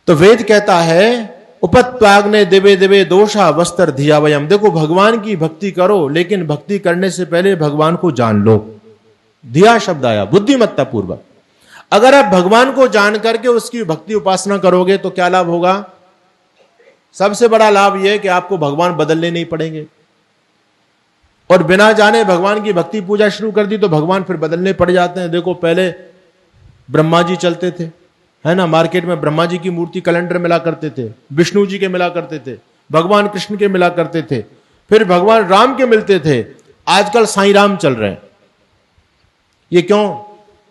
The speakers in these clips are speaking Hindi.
तो वेद कहता है उपत्वाग्ने दिवे दिवे दोषा वस्त्र धिया वयम। देखो भगवान की भक्ति करो, लेकिन भक्ति करने से पहले भगवान को जान लो। धिया शब्द आया बुद्धिमत्ता पूर्वक। अगर आप भगवान को जान करके उसकी भक्ति उपासना करोगे तो क्या लाभ होगा? सबसे बड़ा लाभ यह है कि आपको भगवान बदलने नहीं पड़ेंगे। और बिना जाने भगवान की भक्ति पूजा शुरू कर दी तो भगवान फिर बदलने पड़ जाते हैं। देखो पहले ब्रह्मा जी चलते थे, है ना, मार्केट में ब्रह्मा जी की मूर्ति कैलेंडर मिला करते थे, विष्णु जी के मिला करते थे, भगवान कृष्ण के मिला करते थे, फिर भगवान राम के मिलते थे। आजकल साईं राम चल रहे हैं। ये क्यों?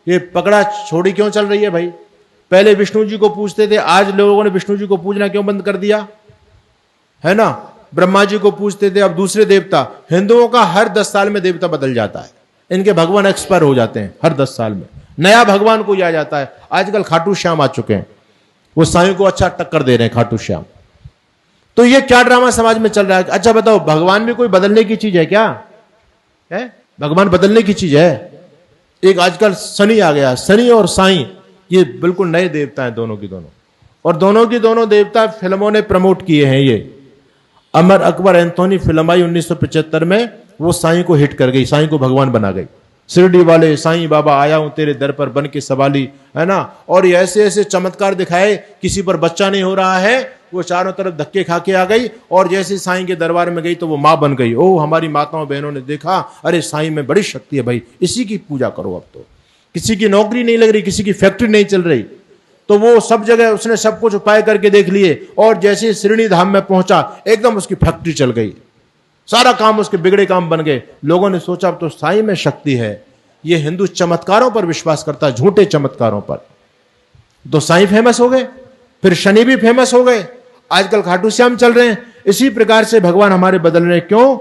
ये पकड़ा छोड़ी क्यों चल रही है भाई? पहले विष्णु जी को पूजते थे, आज लोगों ने विष्णु जी को पूजना क्यों बंद कर दिया? है ना, ब्रह्मा जी को पूजते थे, अब दूसरे देवता। हिंदुओं का हर 10 साल में देवता बदल जाता है। इनके भगवान एक्सपायर हो जाते हैं, हर 10 साल में नया भगवान कोई आ जाता है। आजकल खाटू श्याम आ चुके हैं, वो साईं को अच्छा टक्कर दे रहे हैं खाटू श्याम। तो ये क्या ड्रामा समाज में चल रहा है? अच्छा बताओ, भगवान भी कोई बदलने की चीज है क्या? है भगवान बदलने की चीज है? एक आजकल शनि आ गया, शनि और साईं ये बिल्कुल नए देवता हैं, दोनों की दोनों। और दोनों की दोनों देवता फिल्मों ने प्रमोट किए हैं। ये अमर अकबर एंथोनी फिल्म आई 1975 में, वो साईं को हिट कर गई, साईं को भगवान बना गई। शिरडी वाले साईं बाबा आया हूं तेरे दर पर बन के सवाली, है ना। और ये ऐसे ऐसे चमत्कार दिखाए, किसी पर बच्चा नहीं हो रहा है, वो चारों तरफ धक्के खा के आ गई। और जैसे साईं के दरबार में गई तो वो मां बन गई। ओ हमारी माताओं बहनों ने देखा, अरे साईं में बड़ी शक्ति है भाई, इसी की पूजा करो। अब तो किसी की नौकरी नहीं लग रही, किसी की फैक्ट्री नहीं चल रही, तो वो सब जगह उसने सब कुछ उपाय करके देख लिए। और जैसे श्रीणी धाम में पहुंचा, एकदम उसकी फैक्ट्री चल गई, सारा काम उसके बिगड़े काम बन गए। लोगों ने सोचा अब तो साईं में शक्ति है। ये हिंदू चमत्कारों पर विश्वास करता है, झूठे चमत्कारों पर। तो साईं फेमस हो गए, फिर शनि भी फेमस हो गए, आजकल खाटू श्याम चल रहे हैं। इसी प्रकार से भगवान हमारे बदल रहे हैं। क्यों?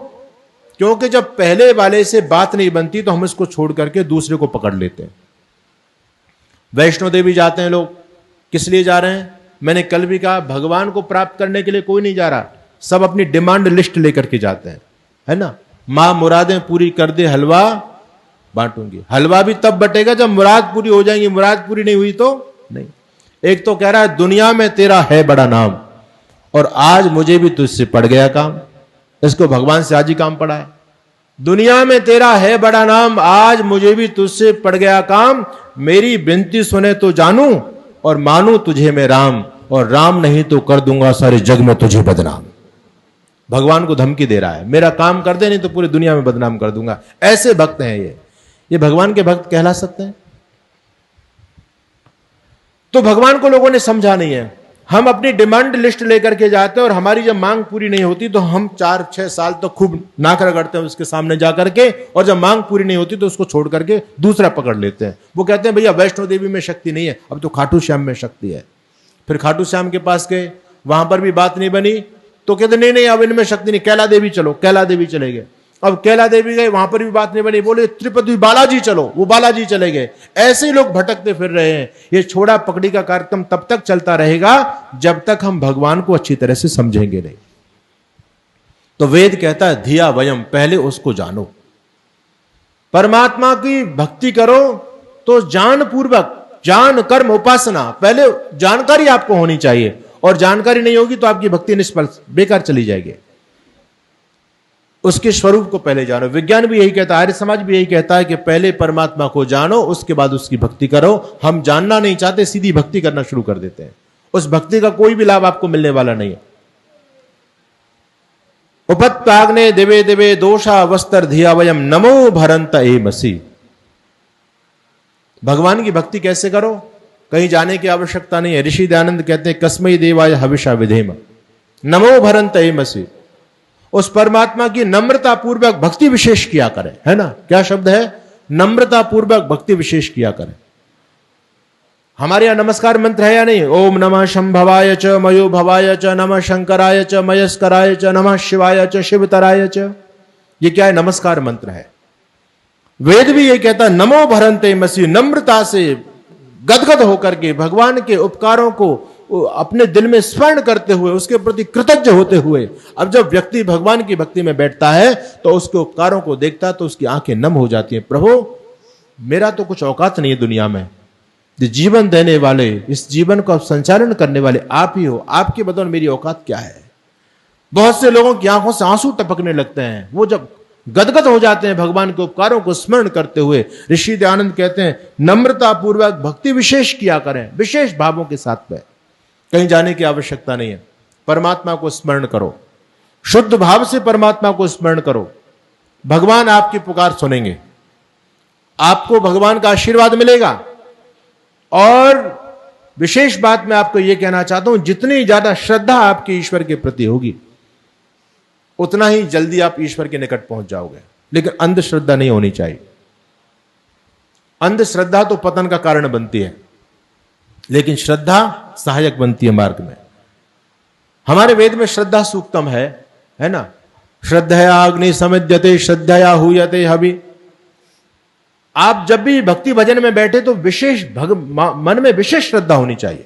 क्योंकि जब पहले वाले से बात नहीं बनती तो हम इसको छोड़ करके दूसरे को पकड़ लेते हैं। वैष्णो देवी जाते हैं लोग, किस लिए जा रहे हैं? मैंने कल भी कहा, भगवान को प्राप्त करने के लिए कोई नहीं जा रहा, सब अपनी डिमांड लिस्ट लेकर के जाते हैं, है ना। मां मुरादें पूरी कर दे, हलवा बांटूंगी। हलवा भी तब बटेगा जब मुराद पूरी हो जाएंगी, मुराद पूरी नहीं हुई तो नहीं। एक तो कह रहा है दुनिया में तेरा है बड़ा नाम, और आज मुझे भी तुझसे पड़ गया काम। इसको भगवान से आज ही काम पड़ा है। दुनिया में तेरा है बड़ा नाम, आज मुझे भी तुझसे पड़ गया काम। मेरी विनती सुने तो जानू, और मानू तुझे मैं राम, और राम नहीं तो कर दूंगा सारे जग में तुझे बदनाम। भगवान को धमकी दे रहा है, मेरा काम कर दे नहीं तो पूरी दुनिया में बदनाम कर दूंगा। ऐसे भक्त हैं ये भगवान के भक्त कहला सकते हैं? तो भगवान को लोगों ने समझा नहीं है। हम अपनी डिमांड लिस्ट लेकर के जाते हैं, और हमारी जब मांग पूरी नहीं होती तो हम 4-6 साल तक खूब नाक रगड़ते हैं उसके सामने जाकर के, और जब मांग पूरी नहीं होती तो उसको छोड़ करके दूसरा पकड़ लेते हैं। वो कहते हैं भैया वैष्णो देवी में शक्ति नहीं है, अब तो खाटू श्याम में शक्ति है। फिर खाटू श्याम के पास गए, वहां पर भी बात नहीं बनी, तो कहते नहीं नहीं अब इनमें शक्ति नहीं, कैला देवी चलो। कैला देवी चले गए। अब कैला देवी गए, वहां पर भी बात नहीं बनी, बोले त्रिपति बालाजी चलो, वो बालाजी चले गए। ऐसे ही लोग भटकते फिर रहे हैं। ये छोड़ा पकड़ी का कार्यक्रम तब तक चलता रहेगा जब तक हम भगवान को अच्छी तरह से समझेंगे नहीं। तो वेद कहता है धिया वयम, पहले उसको जानो। परमात्मा की भक्ति करो तो जान पूर्वक, जान कर्म उपासना, पहले जानकारी आपको होनी चाहिए। और जानकारी नहीं होगी तो आपकी भक्ति निष्फल बेकार चली जाएगी। उसके स्वरूप को पहले जानो। विज्ञान भी यही कहता है, आर्य समाज भी यही कहता है कि पहले परमात्मा को जानो, उसके बाद उसकी भक्ति करो। हम जानना नहीं चाहते, सीधी भक्ति करना शुरू कर देते हैं। उस भक्ति का कोई भी लाभ आपको मिलने वाला नहीं है। उपत्ताग्ने दिवे दिवे दोषा वस्त्र धिया वयम नमो भरंत एमसी। भगवान की भक्ति कैसे करो? कहीं जाने की आवश्यकता नहीं है। ऋषि दयानंद कहते हैं कस्मै देवाय हविषा विधेम नमो भरंत एमसी। उस परमात्मा की नम्रता पूर्वक भक्ति विशेष किया करें, है ना। क्या शब्द है? नम्रता पूर्वक भक्ति विशेष किया करें। हमारे यहां नमस्कार मंत्र है या नहीं? ओम नमः शंभवाय च मयो भवाय च, नमः शंकराय च मयस्कराय च, नमः शिवाय च शिवतराय च। ये क्या है? नमस्कार मंत्र है। वेद भी ये कहता है नमो भरंते मसी, नम्रता से गदगद होकर के भगवान के उपकारों को अपने दिल में स्मरण करते हुए, उसके प्रति कृतज्ञ होते हुए। अब जब व्यक्ति भगवान की भक्ति में बैठता है तो उसके उपकारों को देखता है तो उसकी आंखें नम हो जाती हैं। प्रभु मेरा तो कुछ औकात नहीं है दुनिया में, जो जीवन देने वाले, इस जीवन को संचालन करने वाले आप ही हो। आपके बदौलत मेरी औकात क्या है। बहुत से लोगों की आंखों से आंसू टपकने लगते हैं, वो जब गदगद हो जाते हैं भगवान के उपकारों को स्मरण करते हुए। ऋषि दयानंद कहते हैं, नम्रता पूर्वक भक्ति विशेष किया करें, विशेष भावों के साथ में। कहीं जाने की आवश्यकता नहीं है, परमात्मा को स्मरण करो, शुद्ध भाव से परमात्मा को स्मरण करो। भगवान आपकी पुकार सुनेंगे, आपको भगवान का आशीर्वाद मिलेगा। और विशेष बात मैं आपको यह कहना चाहता हूं, जितनी ज्यादा श्रद्धा आपकी ईश्वर के प्रति होगी, उतना ही जल्दी आप ईश्वर के निकट पहुंच जाओगे। लेकिन अंधश्रद्धा नहीं होनी चाहिए। अंधश्रद्धा तो पतन का कारण बनती है, लेकिन श्रद्धा सहायक बनती है मार्ग में। हमारे वेद में श्रद्धा सूक्तम है ना, श्रद्धया अग्नि समिद्यते श्रद्धया हूयते हवि। आप जब भी भक्ति भजन में बैठे तो विशेष मन में विशेष श्रद्धा होनी चाहिए।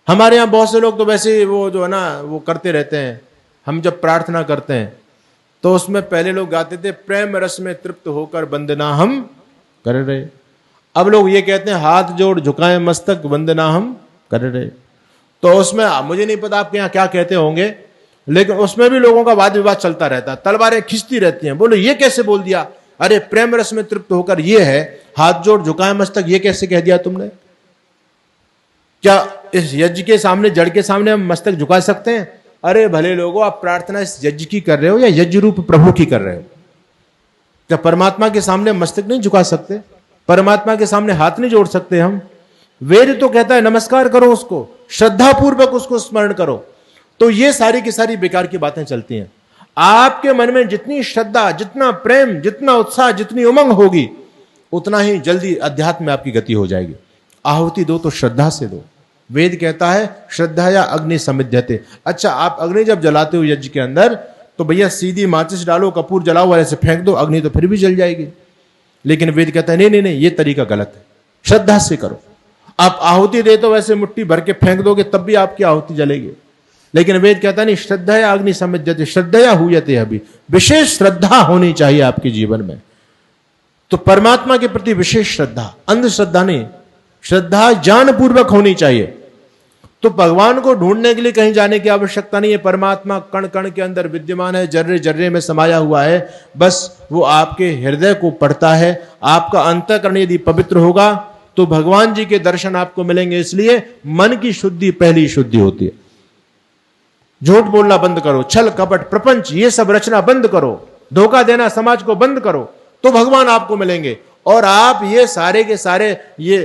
हमारे यहां बहुत से लोग तो वैसे वो जो है ना वो करते रहते हैं। हम जब प्रार्थना करते हैं तो उसमें पहले लोग गाते थे, प्रेम रस में तृप्त होकर वंदना हम कर रहे। अब लोग ये कहते हैं, हाथ जोड़ झुकाएं मस्तक वंदना हम कर रहे। तो उसमें मुझे नहीं पता आपके यहाँ क्या कहते होंगे, लेकिन उसमें भी लोगों का वाद विवाद चलता रहता है, तलवारें खिंचती रहती हैं। बोलो ये कैसे बोल दिया, अरे प्रेम रस में तृप्त होकर ये है, हाथ जोड़ झुकाएं मस्तक ये कैसे कह दिया तुमने। क्या इस यज्ञ के सामने, जड़ के सामने हम मस्तक झुका सकते हैं? अरे भले लोगों, आप प्रार्थना इस यज्ञ की कर रहे हो या यज्ञ रूप प्रभु की कर रहे हो? क्या परमात्मा के सामने मस्तक नहीं झुका सकते? परमात्मा के सामने हाथ नहीं जोड़ सकते हम? वेद तो कहता है नमस्कार करो उसको, श्रद्धा पूर्वक उसको स्मरण करो। तो ये सारी की सारी बेकार की बातें चलती हैं। आपके मन में जितनी श्रद्धा, जितना प्रेम, जितना उत्साह, जितनी उमंग होगी, उतना ही जल्दी अध्यात्म में आपकी गति हो जाएगी। आहुति दो तो श्रद्धा से दो। वेद कहता है श्रद्धा या अग्नि समिध्यते। अच्छा, आप अग्नि जब जलाते हो यज्ञ के अंदर, तो भैया सीधी माचिस डालो, कपूर जलाओ और ऐसे फेंक दो, अग्नि तो फिर भी जल जाएगी। लेकिन वेद कहता है नहीं, ये तरीका गलत है, श्रद्धा से करो। आप आहुति दे तो वैसे मुट्ठी भर के फेंक दोगे तब भी आपकी आहुति जलेगी। लेकिन वेद कहता नहीं, श्रद्धा या अग्नि समिध्यते श्रद्धया हूयते हवि। विशेष श्रद्धा होनी चाहिए आपके जीवन में। तो परमात्मा के प्रति विशेष श्रद्धा, अंधश्रद्धा नहीं, श्रद्धा ज्ञान पूर्वक होनी चाहिए। तो भगवान को ढूंढने के लिए कहीं जाने की आवश्यकता नहीं है। परमात्मा कण कण के अंदर विद्यमान है, जर्रे जर्रे में समाया हुआ है। बस वो आपके हृदय को पढ़ता है। आपका अंतःकरण यदि पवित्र होगा तो भगवान जी के दर्शन आपको मिलेंगे। इसलिए मन की शुद्धि पहली शुद्धि होती है। झूठ बोलना बंद करो, छल कपट प्रपंच ये सब रचना बंद करो, धोखा देना समाज को बंद करो, तो भगवान आपको मिलेंगे। और आप ये सारे के सारे ये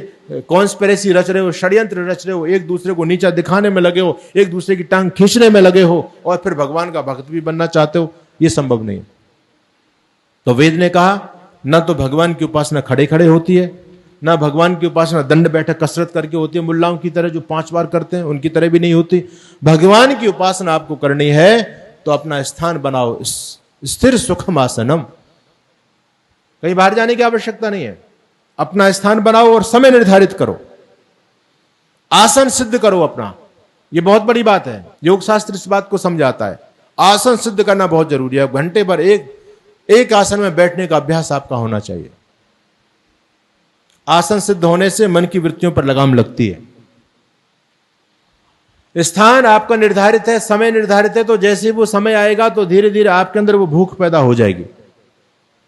कॉन्स्पिरेसी रच रहे हो, षड्यंत्र रच रहे हो, एक दूसरे को नीचा दिखाने में लगे हो, एक दूसरे की टांग खींचने में लगे हो, और फिर भगवान का भक्त भी बनना चाहते हो, ये संभव नहीं। तो वेद ने कहा, न तो भगवान की उपासना खड़े खड़े होती है, ना भगवान की उपासना दंड बैठक कसरत करके होती है, मुल्लाओं की तरह जो 5 बार करते हैं उनकी तरह भी नहीं होती। भगवान की उपासना आपको करनी है तो अपना स्थान बनाओ स्थिर सुखम आसनम। कहीं बाहर जाने की आवश्यकता नहीं है। अपना स्थान बनाओ और समय निर्धारित करो, आसन सिद्ध करो अपना। यह बहुत बड़ी बात है, योग शास्त्र इस बात को समझाता है। आसन सिद्ध करना बहुत जरूरी है। घंटे भर एक आसन में बैठने का अभ्यास आपका होना चाहिए। आसन सिद्ध होने से मन की वृत्तियों पर लगाम लगती है। स्थान आपका निर्धारित है, समय निर्धारित है, तो जैसे वो समय आएगा तो धीरे धीरे आपके अंदर वो भूख पैदा हो जाएगी।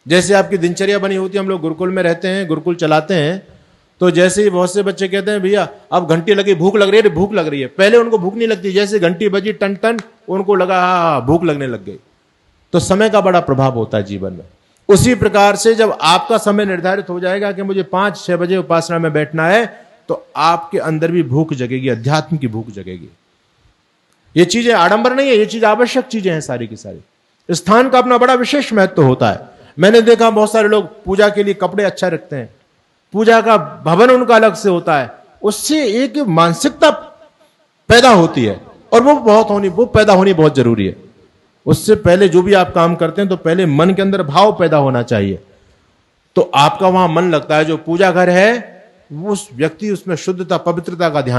जैसे आपकी दिनचर्या बनी होती है, हम लोग गुरुकुल में रहते हैं, गुरुकुल चलाते हैं, तो जैसे ही बहुत से बच्चे कहते हैं भैया अब घंटी लगी, भूख लग रही है, भूख लग रही है। पहले उनको भूख नहीं लगती, जैसे घंटी बजी टन टन उनको लगा हाँ भूख लगने लग गई। तो समय का बड़ा प्रभाव होता है जीवन में। उसी प्रकार से जब आपका समय निर्धारित हो जाएगा कि मुझे 5-6 बजे उपासना में बैठना है, तो आपके अंदर भी भूख जगेगी, अध्यात्म की भूख जगेगी। ये चीजें आडंबर नहीं है, ये चीज आवश्यक चीजें हैं सारी की सारी। स्थान का अपना बड़ा विशेष महत्व होता है। मैंने देखा बहुत सारे लोग पूजा के लिए कपड़े अच्छा रखते हैं, पूजा का भवन उनका अलग से होता है, उससे एक मानसिकता पैदा होती है और वो पैदा होनी बहुत जरूरी है। उससे पहले जो भी आप काम करते हैं तो पहले मन के अंदर भाव पैदा होना चाहिए, तो आपका वहां मन लगता है। जो पूजा घर है उस व्यक्ति उसमें शुद्धता पवित्रता का ध्यान